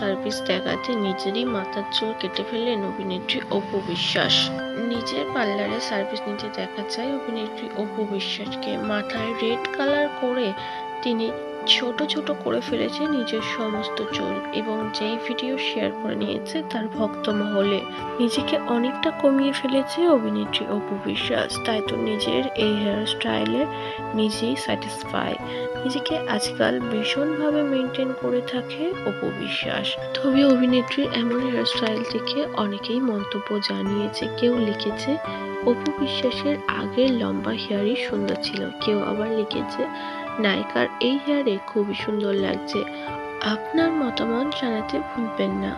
Service দেখাতে নিজেরই মাথার চুল কেটে ফেললেন অভিনেত্রী অপু বিশ্বাস। নিজের পার্লারে সার্ভিস নিতে দেখা যায় অভিনেত্রী অপু বিশ্বাসকে। মাথায় রেড কালার করে তিনি ছোট ছোট করে ফেলেছে নিজের সমস্ত চুল এবং যেই ভিডিও শেয়ার করে নিয়েছে তার ভক্ত মহলে। নিজেকে অনেকটা কমিয়ে ফেলেছে অভিনেত্রী অপু বিশ্বাস, তাই তো নিজের এই হেয়ার স্টাইলে নিজেই স্যাটিসফাই। নিজেকে আজকাল ভীষণভাবে মেনটেন করে থাকে অপু বিশ্বাস। তবে অভিনেত্রীর এমন হেয়ার স্টাইল দেখে অনেকেই মন্তব্য জানিয়েছে। কেউ লিখেছে অপু বিশ্বাসের আগের লম্বা হেয়ারই সুন্দর ছিল, কেউ আবার লিখেছে নায়িকার এই হেয়ারে খুবই সুন্দর লাগছে। আপনার মতামত জানাতে ভুলবেন না।